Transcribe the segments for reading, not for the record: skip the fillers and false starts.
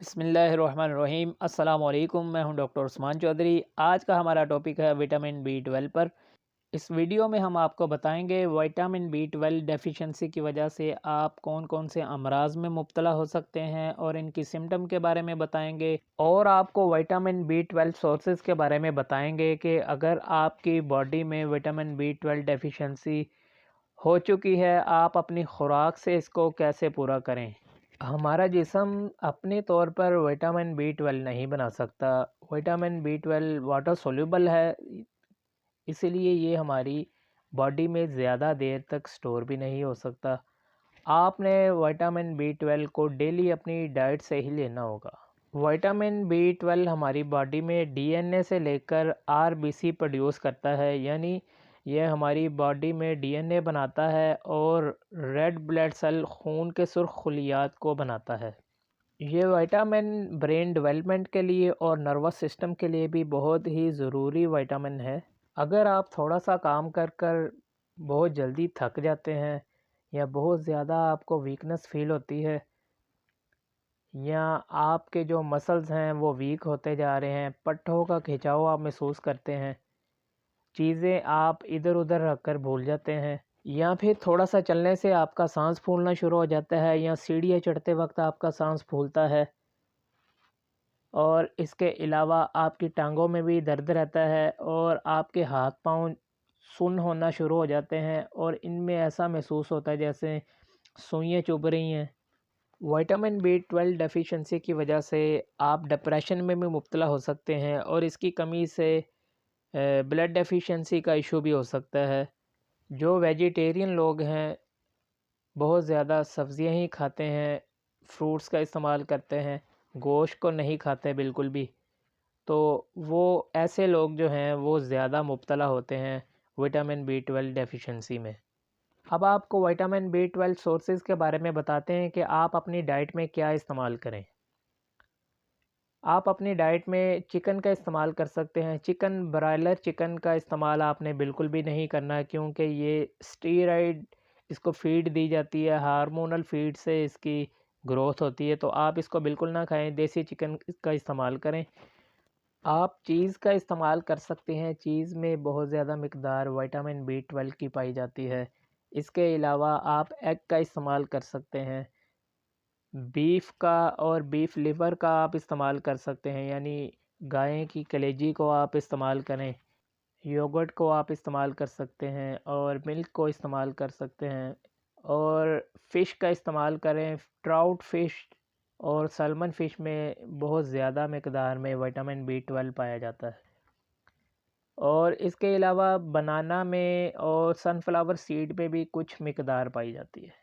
बिस्मिल्लाहिर्रहमानिर्रहीम। अस्सलाम वालेकुम। मैं हूं डॉक्टर उस्मान चौधरी। आज का हमारा टॉपिक है विटामिन बी 12 पर। इस वीडियो में हम आपको बताएंगे विटामिन बी 12 डेफिशिएंसी की वजह से आप कौन कौन से अमराज में मुब्तला हो सकते हैं और इनकी सिम्टम के बारे में बताएंगे, और आपको विटामिन बी 12 सोर्सेज के बारे में बताएंगे कि अगर आपकी बॉडी में विटामिन बी 12 डेफिशिएंसी हो चुकी है, आप अपनी खुराक से इसको कैसे पूरा करें। हमारा जिस्म अपने तौर पर विटामिन बी 12 नहीं बना सकता। विटामिन बी 12 वाटर सोल्यूबल है, इसीलिए ये हमारी बॉडी में ज़्यादा देर तक स्टोर भी नहीं हो सकता। आपने विटामिन बी 12 को डेली अपनी डाइट से ही लेना होगा। विटामिन बी 12 हमारी बॉडी में डीएनए से लेकर आरबीसी प्रोड्यूस करता है, यानी यह हमारी बॉडी में डीएनए बनाता है और रेड ब्लड सेल खून के सुर्ख खलियात को बनाता है। ये विटामिन ब्रेन डेवलपमेंट के लिए और नर्वस सिस्टम के लिए भी बहुत ही ज़रूरी विटामिन है। अगर आप थोड़ा सा काम कर कर बहुत जल्दी थक जाते हैं या बहुत ज़्यादा आपको वीकनेस फील होती है, या आपके जो मसल्स हैं वो वीक होते जा रहे हैं, पट्टों का खिंचाव आप महसूस करते हैं, चीज़ें आप इधर उधर रख कर भूल जाते हैं, या फिर थोड़ा सा चलने से आपका सांस फूलना शुरू हो जाता है, या सीढ़ियाँ चढ़ते वक्त आपका सांस फूलता है, और इसके अलावा आपकी टांगों में भी दर्द रहता है और आपके हाथ पांव सुन्न होना शुरू हो जाते हैं और इनमें ऐसा महसूस होता है जैसे सुइयाँ चुभ रही हैं। विटामिन बी 12 डेफिशिएंसी की वजह से आप डिप्रेशन में भी मुब्तला हो सकते हैं, और इसकी कमी से ब्लड डेफिशिएंसी का इशू भी हो सकता है। जो वेजिटेरियन लोग हैं, बहुत ज़्यादा सब्ज़ियां ही खाते हैं, फ्रूट्स का इस्तेमाल करते हैं, गोश्त को नहीं खाते बिल्कुल भी, तो वो ऐसे लोग जो हैं वो ज़्यादा मुब्तला होते हैं विटामिन बी 12 डेफिशिएंसी में। अब आपको विटामिन बी 12 सोर्सेज के बारे में बताते हैं कि आप अपनी डाइट में क्या इस्तेमाल करें। आप अपनी डाइट में चिकन का इस्तेमाल कर सकते हैं। चिकन, ब्रायलर चिकन का इस्तेमाल आपने बिल्कुल भी नहीं करना है, क्योंकि ये स्टीरॉइड इसको फीड दी जाती है, हार्मोनल फीड से इसकी ग्रोथ होती है, तो आप इसको बिल्कुल ना खाएं। देसी चिकन का इस्तेमाल करें। आप चीज़ का इस्तेमाल कर सकते हैं। चीज़ में बहुत ज़्यादा मिकदार विटामिन बी 12 की पाई जाती है। इसके अलावा आप एग का इस्तेमाल कर सकते हैं। बीफ का और बीफ लिवर का आप इस्तेमाल कर सकते हैं, यानी गाय की कलेजी को आप इस्तेमाल करें। योगर्ट को आप इस्तेमाल कर सकते हैं और मिल्क को इस्तेमाल कर सकते हैं, और फ़िश का इस्तेमाल करें। ट्राउट फ़िश और सैल्मन फ़िश में बहुत ज़्यादा मिकदार में विटामिन बी 12 पाया जाता है। और इसके अलावा बनाना में और सनफ्लावर सीड में भी कुछ मिकदार पाई जाती है।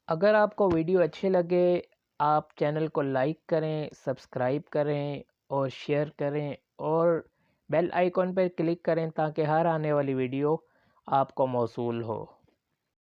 अगर आपको वीडियो अच्छे लगे, आप चैनल को लाइक करें, सब्सक्राइब करें और शेयर करें, और बेल आइकॉन पर क्लिक करें ताकि हर आने वाली वीडियो आपको मौसूल हो।